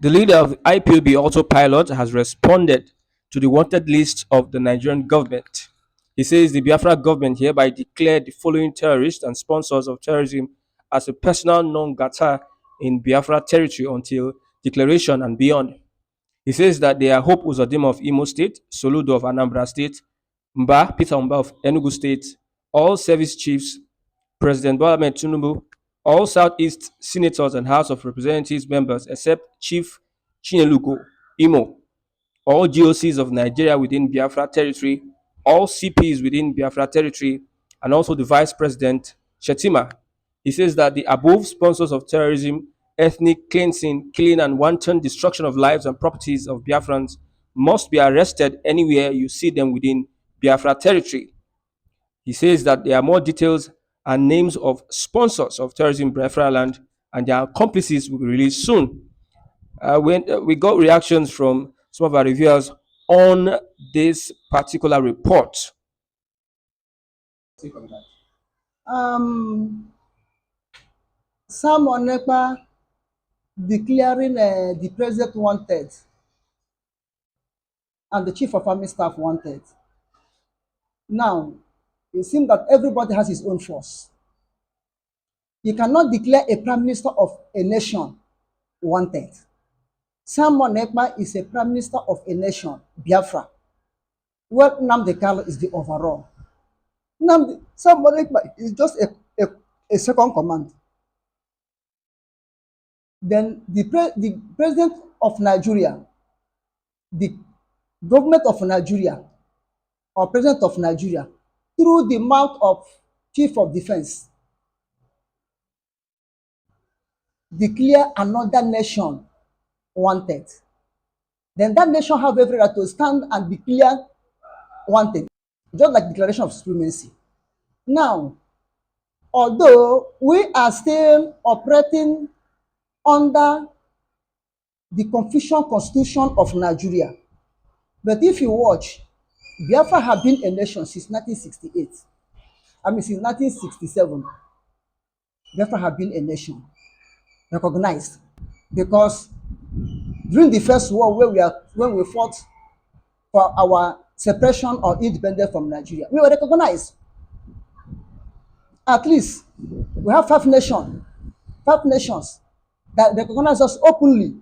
The leader of IPOB Autopilot has responded to the wanted list of the Nigerian government. He says the Biafra government hereby declared the following terrorists and sponsors of terrorism as a personal non grata in Biafra territory until declaration and beyond. He says that they are Hope Uzodinma of Imo State, Soludo of Anambra State, Peter Mba of Enugu State, all service chiefs, President Bola Ahmed Tinubu, all Southeast senators and House of Representatives members except Chief Chinelugo Imo, all GOCs of Nigeria within Biafra territory, all CPs within Biafra territory, and also the Vice President Shettima. He says that the above sponsors of terrorism, ethnic cleansing, killing, and wanton destruction of lives and properties of Biafrans must be arrested anywhere you see them within Biafra territory. He says that there are more details and names of sponsors of terrorism in Biafra land, and their accomplices will be released soon. We got reactions from some of our reviewers on this particular report. Um, Sam Ekpa declaring the president wanted and the chief of army staff wanted. Now, it seems that everybody has his own force. You cannot declare a prime minister of a nation wanted. Sam Ekpa is a prime minister of a nation, Biafra, where Nnamdi Kanu is the overall. Sam Ekpa is just a second command. Then the president of Nigeria, the government of Nigeria, or president of Nigeria, through the mouth of chief of defense, declare another nation wanted. Then that nation have every right to stand and declare wanted, just like declaration of supremacy. Now, although we are still operating under the confusion constitution of Nigeria, but if you watch, Biafra have been a nation since 1968. Since 1967, Biafra have been a nation recognized, because during the first war when we fought for our separation or independence from Nigeria, we were recognized. At least we have five nations that recognize us openly,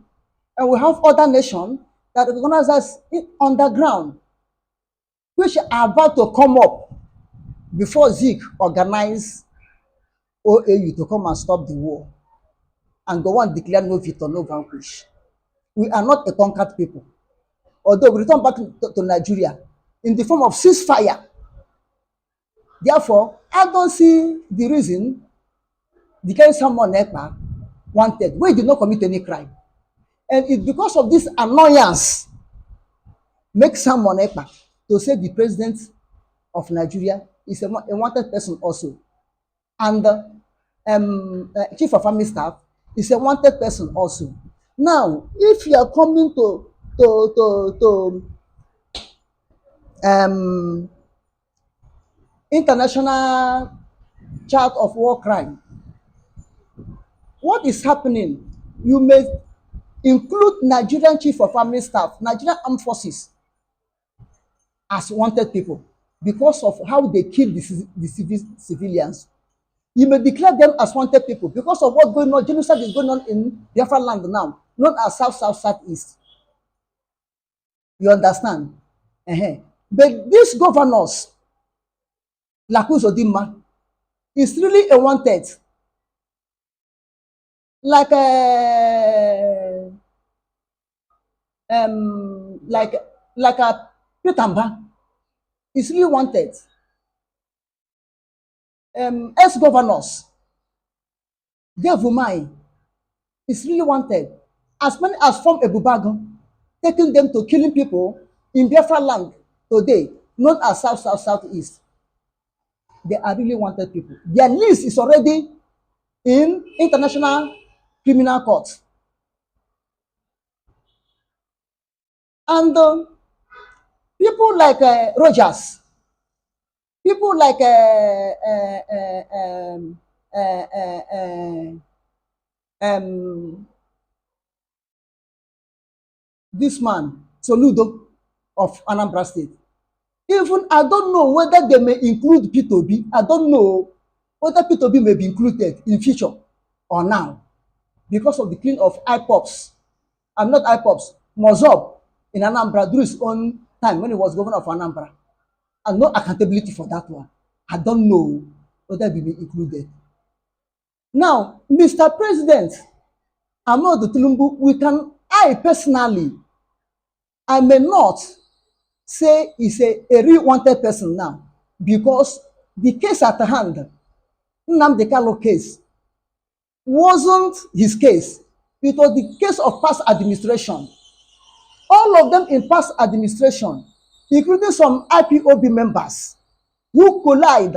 and we have other nations that recognize us underground, which are about to come up before Zeke organize OAU to come and stop the war and go and declare no victor, no vanquish. We are not a conquered people. Although we return back to Nigeria in the form of ceasefire. Therefore, I don't see the reason declaring someone Ekpa wanted when he did not commit any crime. And it's because of this annoyance make someone Ekpa to say the president of Nigeria is a wanted person also. And chief of army staff is a wanted person also. Now, if you are coming to international chart of war crime, what is happening? You may include Nigerian chief of army staff, Nigerian armed forces as wanted people because of how they kill the civilians. You may declare them as wanted people because of what's going on. Genocide is going on in Biafra land now, known as Southeast. You understand? But these governors, like Uzodinma, is really a wanted. Like a Peter Mba is really wanted. Ex-governors, Devumai is really wanted. As many as from Ebubago, taking them to killing people in Biafra land today, known as Southeast. They are really wanted people. Their list is already in international criminal court. And people like Rogers, people like this man, Soludo of Anambra State. Even I don't know whether they may include P2B. I don't know whether P2B may be included in future or now because of the killing of IPOBs. I'm not IPOBs, Mozob in Anambra during his own time when he was governor of Anambra. And no accountability for that one. I don't know whether it will be included. Now, Mr. President, Ahmed Tinubu, I personally, I may not say he's a real wanted person now because the case at hand, Nnamdi Kanu case, wasn't his case. It was the case of past administration. All of them in past administration, including some IPOB members who collide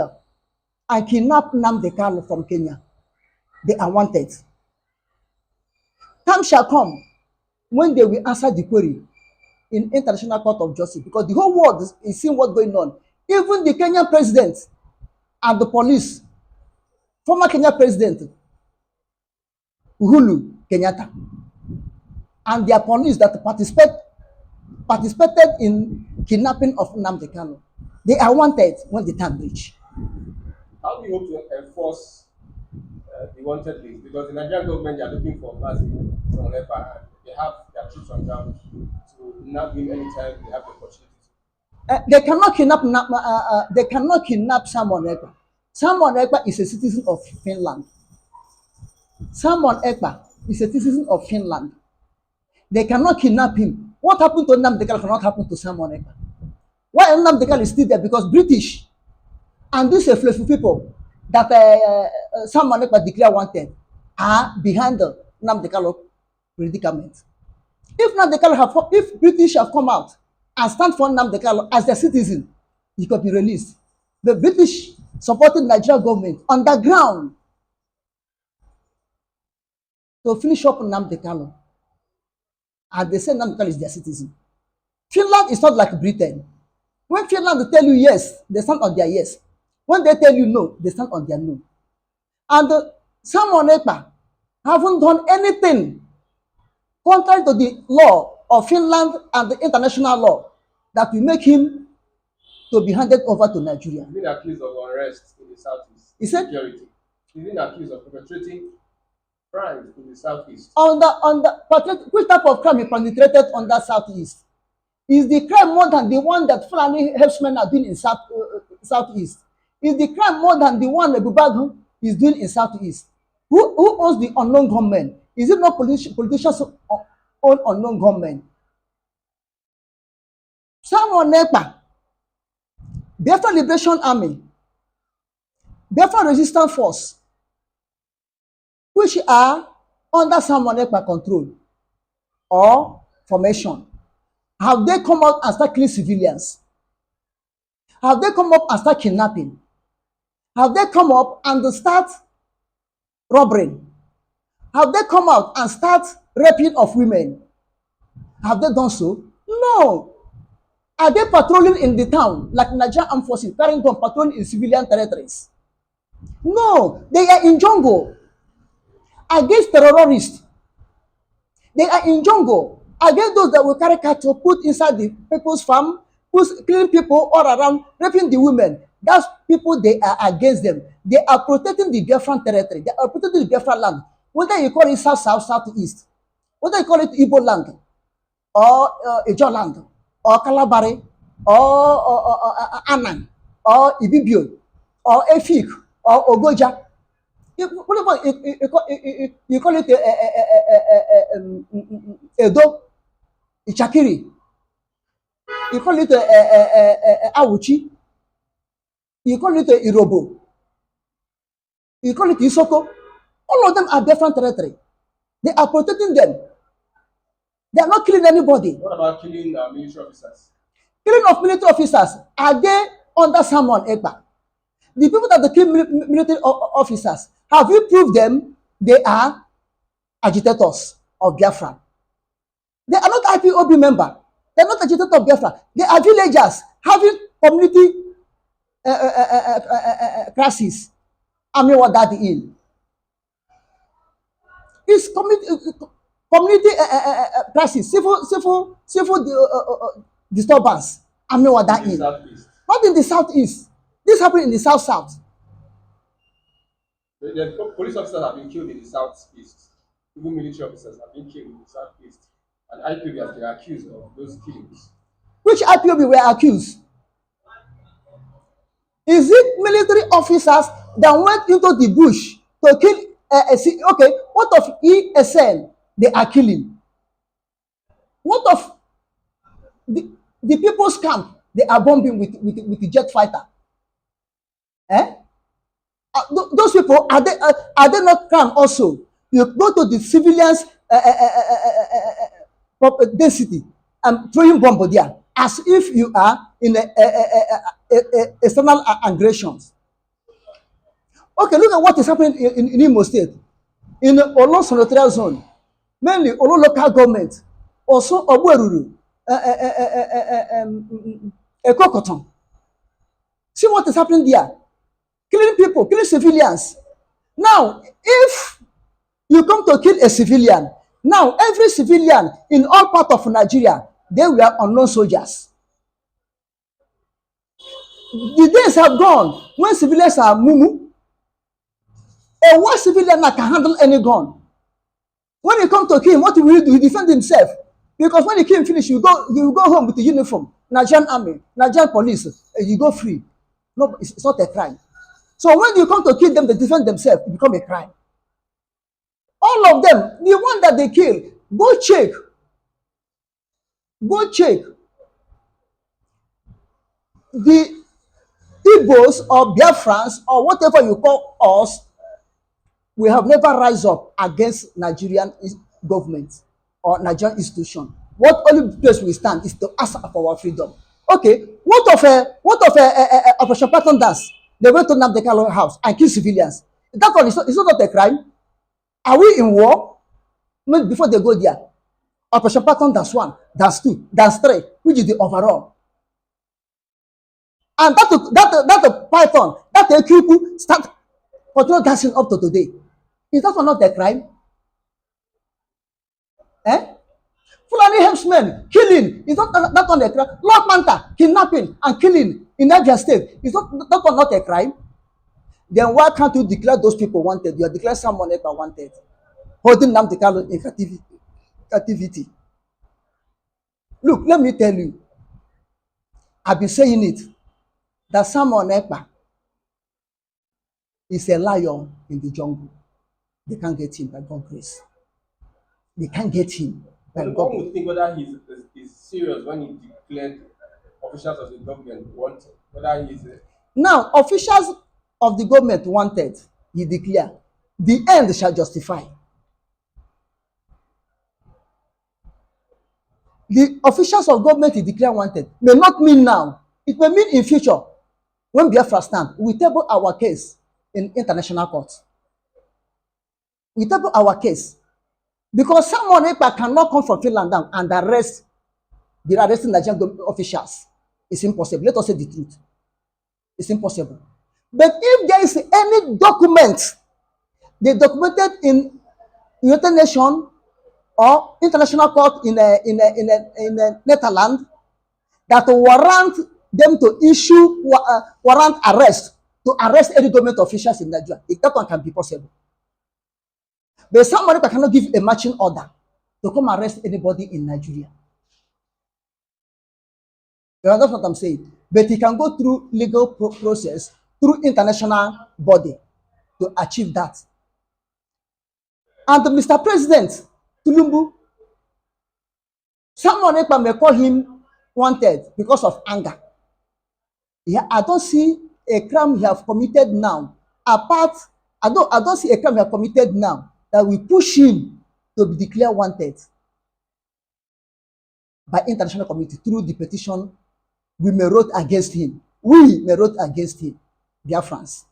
and kidnap Nnamdi Kanu from Kenya. They are wanted. Time shall come when they will answer the query in International Court of Justice because the whole world is seeing what's going on. Even the Kenyan president and the police, former Kenyan president Uhuru Kenyatta, and their police that participated in kidnapping of Nnamdi Kanu, they are wanted when the time reach. How do you hope to enforce the wanted list? Because the Nigerian government are looking for mercy from Ekpa, and they have their troops on ground to nab him anytime they have the opportunity. They cannot kidnap Simon Ekpa. Simon Ekpa is a citizen of Finland. Simon Ekpa is a citizen of Finland. They cannot kidnap him. What happened to Nnamdi Kanu cannot happen to Simon Ekpa. Why Nnamdi Kanu is still there? Because British and these faithful people that Simon Ekpa declare wanted are behind the Nnamdi Kanu predicament. If British have come out and stand for Nnamdi Kanu as their citizen, he could be released. The British supported Nigerian government on the ground to finish up Nnamdi Kanu. And they say Nnamdi Kanu is their citizen. Finland is not like Britain. When Finland tell you yes, they stand on their yes. When they tell you no, they stand on their no. And Simon Ekpa haven't done anything contrary to the law of Finland and the international law that will make him to be handed over to Nigeria. He's been accused of unrest in the southeast. He said, security. He's been accused of perpetrating crimes in the southeast. Which type of crime he perpetrated on that southeast? Is the crime more than the one that Fulani herdsmen are doing in southeast? Is the crime more than the one that Bubag is doing in southeast? Who owns the unknown gunmen? Is it not politicians own unknown gunmen? Simon Ekpa, Biafra Liberation Army, Biafra Resistance Force, which are under Simon Ekpa control or formation, have they come out and start killing civilians? Have they come up and start kidnapping? Have they come up and start robbing? Have they come out and start raping of women? Have they done so? No. Are they patrolling in the town like Nigerian armed forces carrying gun patrolling in civilian territories? No. They are in jungle against terrorists. They are in jungle against those that will carry cattle, put inside the people's farm, killing people all around, raping the women. That's people, they are against them. They are protecting the Biafran territory. They are protecting the Biafran land. Whether you call it south, south, southeast, whether you call it Igbo land, or Ijo land, or Kalabari, or Anan, or Ibibio, or Efik, or Ogoja. You call it Edo, Ichakiri. You call it Awuchi. You call it Irobo. You call it Isoko. All of them are different territory. They are protecting them. They are not killing anybody. What about killing military officers? Killing of military officers, are they under Simon Ekpa? The people that kill military officers, have you proved them? They are agitators of Biafra. They are not IPOB member. They are not agitators of Biafra. They are villagers having community crisis. I mean, what that is? It's community crisis, civil disturbance. I mean what that In the is. southeast. Not in the southeast. This happened in the south. The police officers have been killed in the southeast. Even military officers have been killed in the southeast. And IPOB has been accused of those killings. Which IPOB were accused? Is it military officers that went into the bush to kill okay, what of ESN they are killing? What of the people's camp they are bombing with the jet fighter? Eh? Those people are they not crime also? You go to the civilians density and throwing bomb there as if you are in external aggressions. Okay, look at what is happening in Imo State, in Olo senatorial zone, mainly Olo local government, also Obueruru, Ekokoton. See what is happening there? Killing people, killing civilians. Now, if you come to kill a civilian, now every civilian in all parts of Nigeria, they were unknown soldiers. The days have gone when civilians are mumu. A one civilian that can handle any gun. When you come to kill him, what will he do? He defend himself. Because when he kill him finish, you go home with the uniform, Nigerian army, Nigerian police, you go free. No, it's not a crime. So when you come to kill them, they defend themselves, it become a crime. All of them, the one that they kill, go check. The Igbos or Biafrans or whatever you call us, we have never rise up against Nigerian government or Nigerian institution. What only place we stand is to ask for our freedom. Okay, what of Operation Patton Dance? They went to Nnamdi Kanu house and kill civilians. That one is not a crime. Are we in war? Maybe before they go there, Operation Patton Dance 1, Dance 2, Dance 3, which is the overall. And that Python, that Ekpa start continue dancing up to today. Is that one not a crime? Eh? Fulani herdsmen killing, is that one a crime? Lord Manta kidnapping and killing in Niger State, is that one not a crime? Then why can't you declare those people wanted? You are declaring someone Ekpa wanted, holding Nnamdi Kanu in captivity. Look, let me tell you, I've been saying it, that Simon Ekpa is a lion in the jungle. They can't get him by God's grace. They can't get him by But God. one would think whether he's serious when he declared officials of the government wanted, whether he's Now, officials of the government wanted, he declared, the end shall justify. The officials of government he declared wanted may not mean now. It may mean in future. When Biafra stand, we table our case in international court. We table our case. Because someone Ekpa cannot come from Finland now and arresting Nigerian government officials. It's impossible. Let us say the truth. It's impossible. But if there is any document they documented in United Nations or international court in Netherlands that warrant them to issue warrant arrest to arrest any government officials in Nigeria, that one can be possible. But somebody that cannot give a marching order to come arrest anybody in Nigeria. You understand what I'm saying? But he can go through legal process, through international body to achieve that. And Mr. President, Tinubu, someone may call him wanted because of anger. Yeah, I don't see a crime he have committed now. Apart, I don't see a crime he have committed now that will push him to be declared wanted by international community through the petition we may wrote against him. We may wrote against him, Biafrans.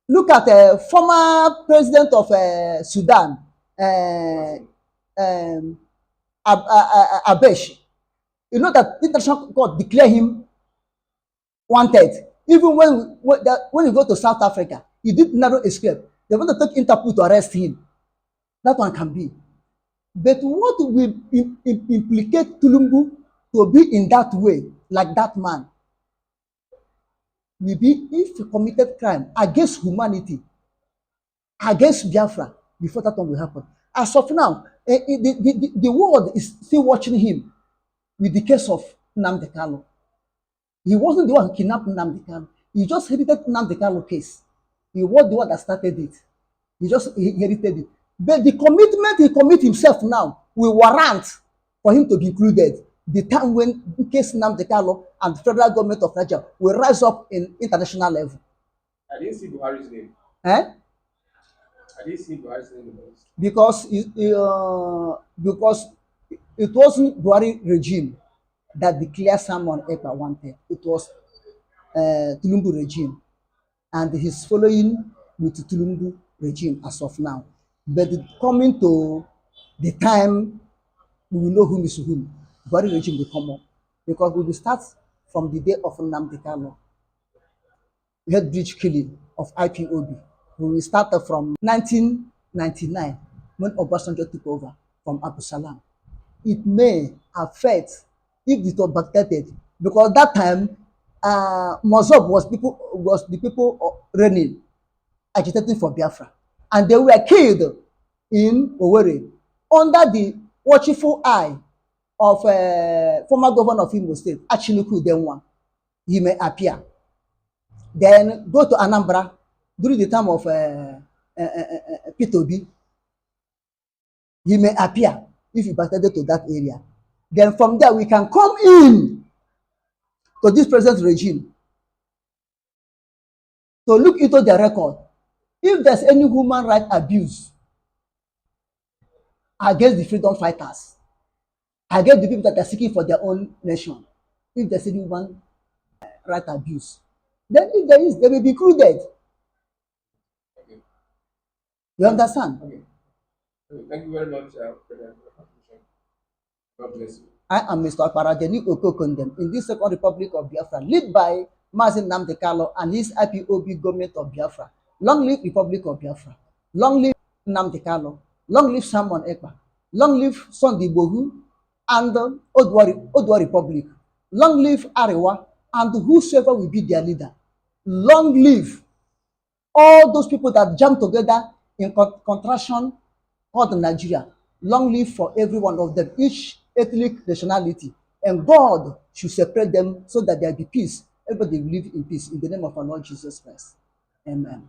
Look at the former president of Sudan, Abesh. You know that international court declare him wanted. Even when you go to South Africa, he did narrow escape. They want to take Interpol to arrest him. That one can be. But what will implicate Tinubu to be in that way, like that man, will be if he committed crime against humanity, against Biafra, before that one will happen. As of now, the world is still watching him with the case of Nnamdi Kanu. He wasn't the one who kidnapped Nnamdi Kanu. He just inherited Nnamdi Kanu case. He was the one that started it. He just inherited it. But the commitment he commit himself now will warrant for him to be included. The time when in case Nnamdi Kanu and the federal government of Nigeria will rise up in international level. I didn't see Buhari's name. Eh? I didn't see Buhari's name in the list. Because it wasn't Buhari regime that declared Simon Ekpa wanted. It was Tinubu regime, and he's following with the Tinubu regime as of now. But coming to the time we will know whom is whom, Buhari regime will come up, because we will start from the day of Nnamdi Kanu, head bridge killing of IPOB. We will start from 1999 when Obasanjo took over from Abu Salam. It may affect if it was backdated, because that time Mozob was the people reigning, agitating for Biafra, and they were killed in Owerri under the watchful eye of former governor of Imo State, Achinuku Udenwa. He may appear. Then go to Anambra during the time of Peter Obi. He may appear if you backdated to that area. Then from there we can come in to this present regime to look into their record. If there's any human right abuse against the freedom fighters, against the people that are seeking for their own nation, if there's any human right abuse, then if there is, they will be included. Okay. You understand? Okay. Okay. Thank you very much for the contribution. God bless you. I am Mr. Akparadeni Okokondem in this Second Republic of Biafra, led by Mazi Nnamdi Kanu and his IPOB government of Biafra. Long live Republic of Biafra. Long live Nnamdi Kanu. Long live Simon Ekpa. Long live Sunday Igbohu and Odua Republic. Long live Arewa and whosoever will be their leader. Long live all those people that jam together in contraction called Nigeria. Long live for every one of them, each ethnic nationality, and God should separate them so that there be peace. Everybody will live in peace in the name of our Lord Jesus Christ. Amen.